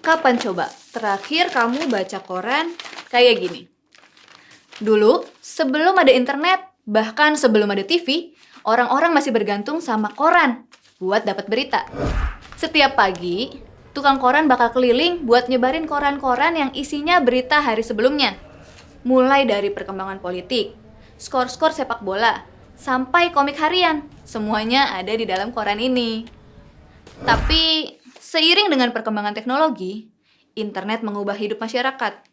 Kapan coba terakhir kamu baca koran kayak gini? Dulu, sebelum ada internet, bahkan sebelum ada TV, orang-orang masih bergantung sama koran buat dapat berita. Setiap pagi, tukang koran bakal keliling buat nyebarin koran-koran yang isinya berita hari sebelumnya. Mulai dari perkembangan politik, skor-skor sepak bola, sampai komik harian, semuanya ada di dalam koran ini. Tapi, seiring dengan perkembangan teknologi, internet mengubah hidup masyarakat.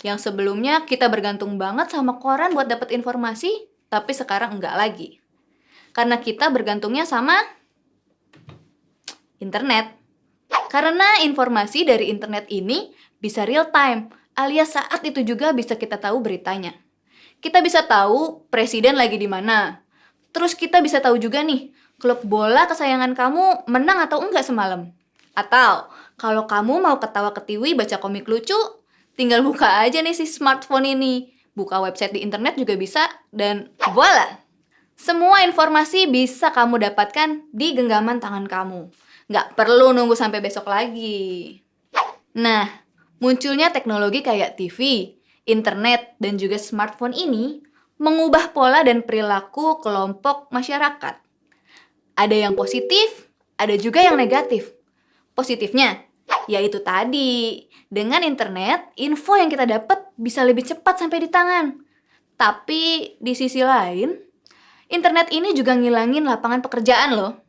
Yang sebelumnya kita bergantung banget sama koran buat dapat informasi, tapi sekarang enggak lagi. Karena kita bergantungnya sama internet. Karena informasi dari internet ini bisa real time, alias saat itu juga bisa kita tahu beritanya. Kita bisa tahu presiden lagi di mana. Terus kita bisa tahu juga nih, klub bola kesayangan kamu menang atau enggak semalam. Atau, kalau kamu mau ketawa-ketiwi baca komik lucu, tinggal buka aja nih si smartphone ini. Buka website di internet juga bisa, dan voila! Semua informasi bisa kamu dapatkan di genggaman tangan kamu. Nggak perlu nunggu sampai besok lagi. Nah, munculnya teknologi kayak TV, internet, dan juga smartphone ini mengubah pola dan perilaku kelompok masyarakat. Ada yang positif, ada juga yang negatif. Positifnya, yaitu tadi, dengan internet, info yang kita dapat bisa lebih cepat sampai di tangan. Tapi di sisi lain, internet ini juga ngilangin lapangan pekerjaan loh.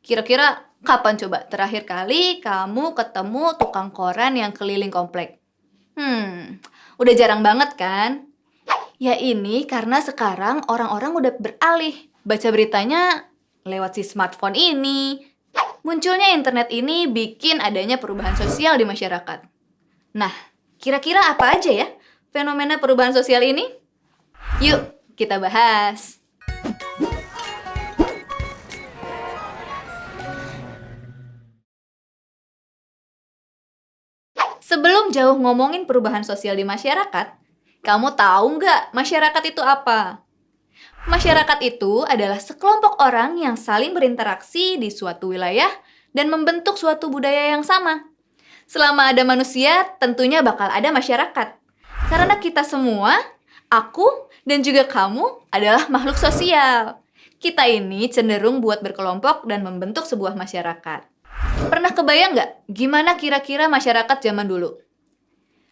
Kira-kira kapan coba terakhir kali kamu ketemu tukang koran yang keliling komplek? Udah jarang banget kan? Ya ini karena sekarang orang-orang udah beralih baca beritanya lewat si smartphone ini. Munculnya internet ini bikin adanya perubahan sosial di masyarakat. Nah, kira-kira apa aja ya fenomena perubahan sosial ini? Yuk, kita bahas. Sebelum jauh ngomongin perubahan sosial di masyarakat, kamu tahu nggak masyarakat itu apa? Masyarakat itu adalah sekelompok orang yang saling berinteraksi di suatu wilayah dan membentuk suatu budaya yang sama. Selama ada manusia, tentunya bakal ada masyarakat. Karena kita semua, aku dan juga kamu adalah makhluk sosial. Kita ini cenderung buat berkelompok dan membentuk sebuah masyarakat. Pernah kebayang nggak gimana kira-kira masyarakat zaman dulu?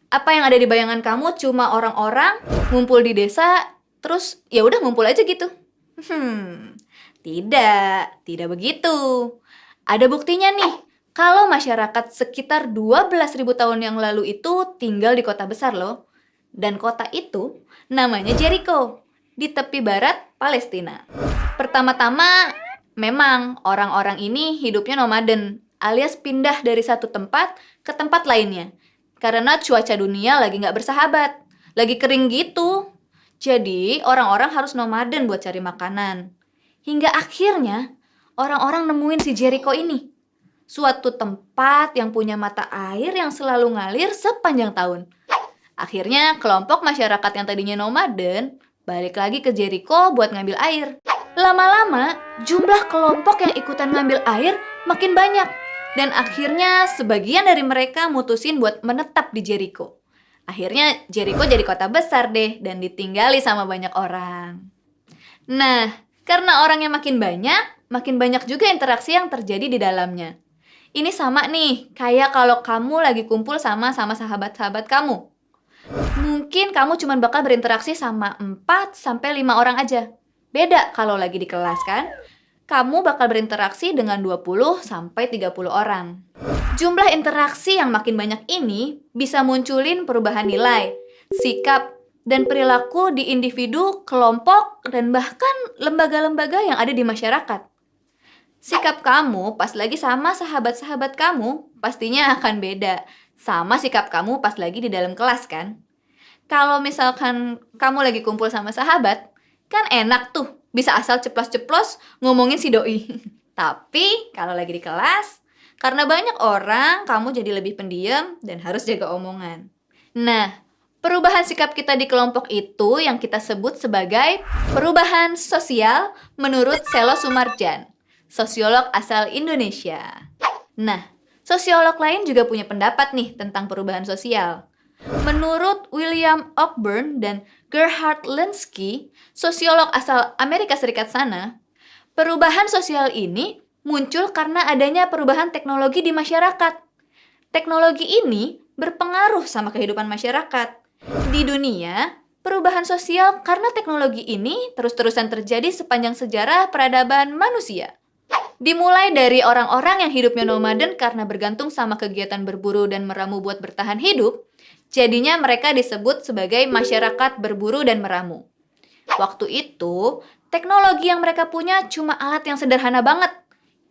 Apa yang ada di bayangan kamu cuma orang-orang ngumpul di desa, terus ya udah ngumpul aja gitu? Tidak begitu. Ada buktinya nih, kalau masyarakat sekitar 12.000 tahun yang lalu itu tinggal di kota besar loh. Dan kota itu namanya Jericho, di tepi barat Palestina. Pertama-tama, memang orang-orang ini hidupnya nomaden, alias pindah dari satu tempat ke tempat lainnya. Karena cuaca dunia lagi nggak bersahabat, lagi kering gitu. Jadi, orang-orang harus nomaden buat cari makanan. Hingga akhirnya, orang-orang nemuin si Jericho ini. Suatu tempat yang punya mata air yang selalu ngalir sepanjang tahun. Akhirnya, kelompok masyarakat yang tadinya nomaden balik lagi ke Jericho buat ngambil air. Lama-lama, jumlah kelompok yang ikutan ngambil air makin banyak. Dan akhirnya sebagian dari mereka mutusin buat menetap di Jericho. Akhirnya Jericho jadi kota besar deh dan ditinggali sama banyak orang. Nah, karena orangnya makin banyak juga interaksi yang terjadi di dalamnya. Ini sama nih, kayak kalau kamu lagi kumpul sama sahabat-sahabat kamu. Mungkin kamu cuma bakal berinteraksi sama 4-5 orang aja. Beda kalau lagi di kelas kan? Kamu bakal berinteraksi dengan 20-30 orang. Jumlah interaksi yang makin banyak ini bisa munculin perubahan nilai, sikap, dan perilaku di individu, kelompok, dan bahkan lembaga-lembaga yang ada di masyarakat. Sikap kamu pas lagi sama sahabat-sahabat kamu pastinya akan beda sama sikap kamu pas lagi di dalam kelas kan? Kalau misalkan kamu lagi kumpul sama sahabat, kan enak tuh. Bisa asal ceplos-ceplos ngomongin si doi. Tapi kalau lagi di kelas, karena banyak orang, kamu jadi lebih pendiam dan harus jaga omongan. Nah, perubahan sikap kita di kelompok itu yang kita sebut sebagai perubahan sosial menurut Selo Sumarjan, sosiolog asal Indonesia. Nah, Sosiolog lain juga punya pendapat nih tentang perubahan sosial. Menurut William Cockburn dan Gerhard Linsky, sosiolog asal Amerika Serikat sana, perubahan sosial ini muncul karena adanya perubahan teknologi di masyarakat. Teknologi ini berpengaruh sama kehidupan masyarakat. Di dunia, perubahan sosial karena teknologi ini terus-terusan terjadi sepanjang sejarah peradaban manusia. Dimulai dari orang-orang yang hidupnya nomaden karena bergantung sama kegiatan berburu dan meramu buat bertahan hidup, jadinya mereka disebut sebagai masyarakat berburu dan meramu. Waktu itu, teknologi yang mereka punya cuma alat yang sederhana banget,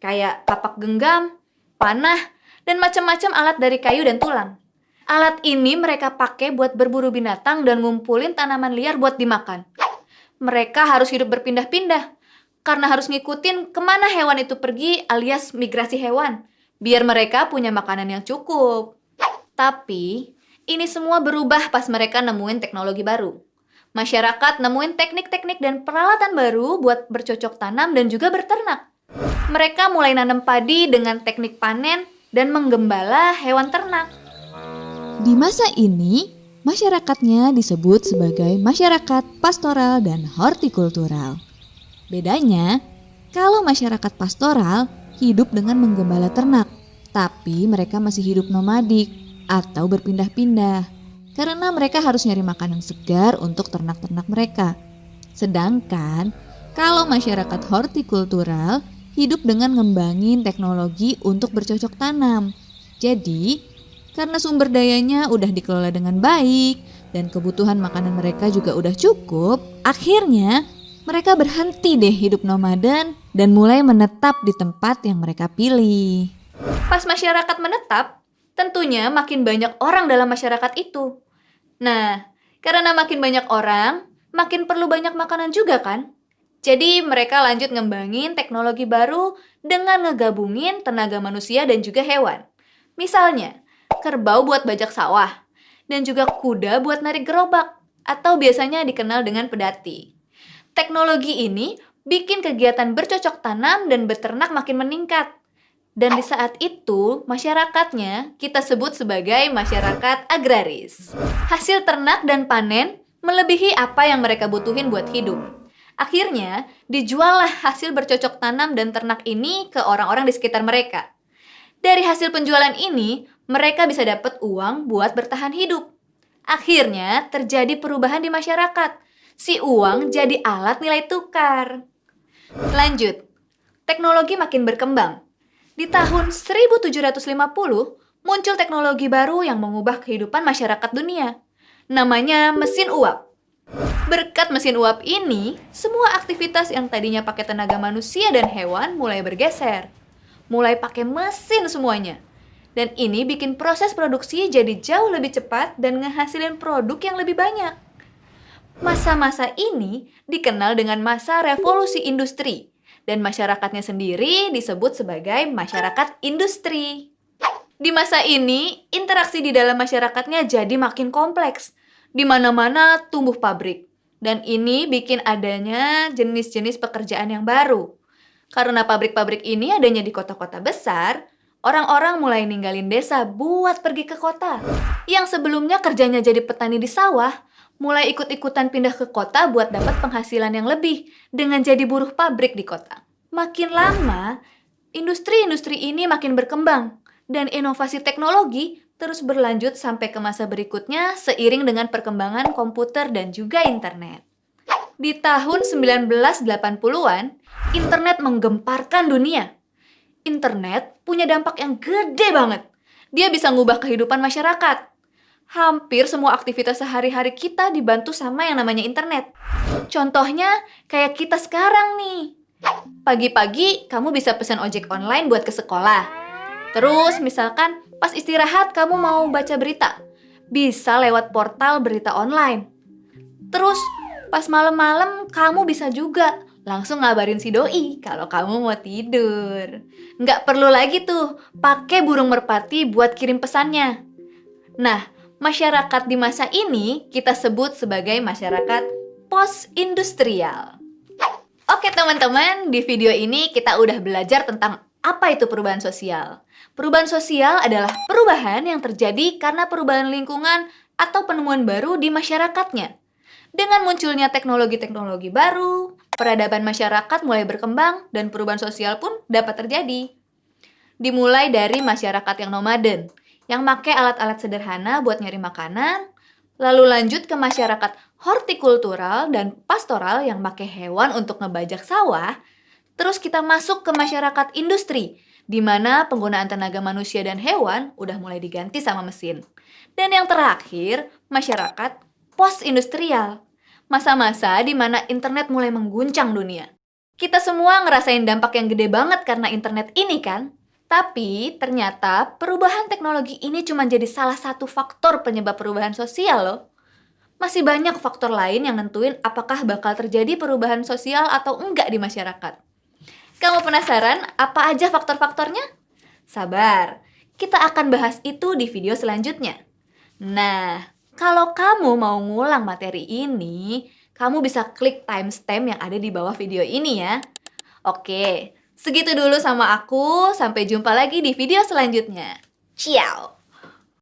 kayak kapak genggam, panah, dan macam-macam alat dari kayu dan tulang. Alat ini mereka pakai buat berburu binatang dan ngumpulin tanaman liar buat dimakan. Mereka harus hidup berpindah-pindah, karena harus ngikutin kemana hewan itu pergi alias migrasi hewan, biar mereka punya makanan yang cukup. Tapi, ini semua berubah pas mereka nemuin teknologi baru. Masyarakat nemuin teknik-teknik dan peralatan baru buat bercocok tanam dan juga berternak. Mereka mulai nanam padi dengan teknik panen dan menggembala hewan ternak. Di masa ini, masyarakatnya disebut sebagai masyarakat pastoral dan hortikultural. Bedanya, kalau masyarakat pastoral hidup dengan menggembala ternak, tapi mereka masih hidup nomadik atau berpindah-pindah karena mereka harus nyari makanan segar untuk ternak-ternak mereka. Sedangkan kalau masyarakat hortikultural hidup dengan ngembangin teknologi untuk bercocok tanam. Jadi, karena sumber dayanya udah dikelola dengan baik dan kebutuhan makanan mereka juga udah cukup, akhirnya mereka berhenti deh hidup nomaden dan mulai menetap di tempat yang mereka pilih. Pas masyarakat menetap, tentunya makin banyak orang dalam masyarakat itu. Nah, karena makin banyak orang, makin perlu banyak makanan juga kan? Jadi mereka lanjut ngembangin teknologi baru dengan ngegabungin tenaga manusia dan juga hewan. Misalnya, kerbau buat bajak sawah, dan juga kuda buat narik gerobak, atau biasanya dikenal dengan pedati. Teknologi ini bikin kegiatan bercocok tanam dan beternak makin meningkat. Dan di saat itu, masyarakatnya kita sebut sebagai masyarakat agraris. Hasil ternak dan panen melebihi apa yang mereka butuhin buat hidup. Akhirnya, dijuallah hasil bercocok tanam dan ternak ini ke orang-orang di sekitar mereka. Dari hasil penjualan ini, mereka bisa dapat uang buat bertahan hidup. Akhirnya, terjadi perubahan di masyarakat. Si uang jadi alat nilai tukar. Lanjut, teknologi makin berkembang. Di tahun 1750, muncul teknologi baru yang mengubah kehidupan masyarakat dunia. Namanya mesin uap. Berkat mesin uap ini, semua aktivitas yang tadinya pakai tenaga manusia dan hewan mulai bergeser. Mulai pakai mesin semuanya. Dan ini bikin proses produksi jadi jauh lebih cepat dan ngehasilin produk yang lebih banyak. Masa-masa ini dikenal dengan masa revolusi industri. Dan masyarakatnya sendiri disebut sebagai masyarakat industri. Di masa ini, interaksi di dalam masyarakatnya jadi makin kompleks. Di mana-mana tumbuh pabrik. Dan ini bikin adanya jenis-jenis pekerjaan yang baru. Karena pabrik-pabrik ini adanya di kota-kota besar, orang-orang mulai ninggalin desa buat pergi ke kota. Yang sebelumnya kerjanya jadi petani di sawah, mulai ikut-ikutan pindah ke kota buat dapat penghasilan yang lebih dengan jadi buruh pabrik di kota. Makin lama, industri-industri ini makin berkembang dan inovasi teknologi terus berlanjut sampai ke masa berikutnya seiring dengan perkembangan komputer dan juga internet. Di tahun 1980-an, internet menggemparkan dunia. Internet punya dampak yang gede banget. Dia bisa ngubah kehidupan masyarakat. Hampir semua aktivitas sehari-hari kita dibantu sama yang namanya internet. Contohnya kayak kita sekarang nih. Pagi-pagi kamu bisa pesan ojek online buat ke sekolah. Terus misalkan pas istirahat kamu mau baca berita, bisa lewat portal berita online. Terus pas malam-malam kamu bisa juga langsung ngabarin si doi kalau kamu mau tidur. Nggak perlu lagi tuh pakai burung merpati buat kirim pesannya. Nah, masyarakat di masa ini kita sebut sebagai masyarakat post-industrial. Oke teman-teman, di video ini kita udah belajar tentang apa itu perubahan sosial. Perubahan sosial adalah perubahan yang terjadi karena perubahan lingkungan atau penemuan baru di masyarakatnya. Dengan munculnya teknologi-teknologi baru, peradaban masyarakat mulai berkembang dan perubahan sosial pun dapat terjadi. Dimulai dari masyarakat yang nomaden, yang pakai alat-alat sederhana buat nyari makanan, lalu lanjut ke masyarakat hortikultural dan pastoral yang pakai hewan untuk ngebajak sawah, terus kita masuk ke masyarakat industri, di mana penggunaan tenaga manusia dan hewan udah mulai diganti sama mesin. Dan yang terakhir, masyarakat post-industrial, masa-masa di mana internet mulai mengguncang dunia. Kita semua ngerasain dampak yang gede banget karena internet ini kan? Tapi ternyata perubahan teknologi ini cuma jadi salah satu faktor penyebab perubahan sosial loh. Masih banyak faktor lain yang nentuin apakah bakal terjadi perubahan sosial atau enggak di masyarakat. Kamu penasaran apa aja faktor-faktornya? Sabar, kita akan bahas itu di video selanjutnya. Nah, kalau kamu mau ngulang materi ini, kamu bisa klik timestamp yang ada di bawah video ini ya. Oke, segitu dulu sama aku. Sampai jumpa lagi di video selanjutnya. Ciao!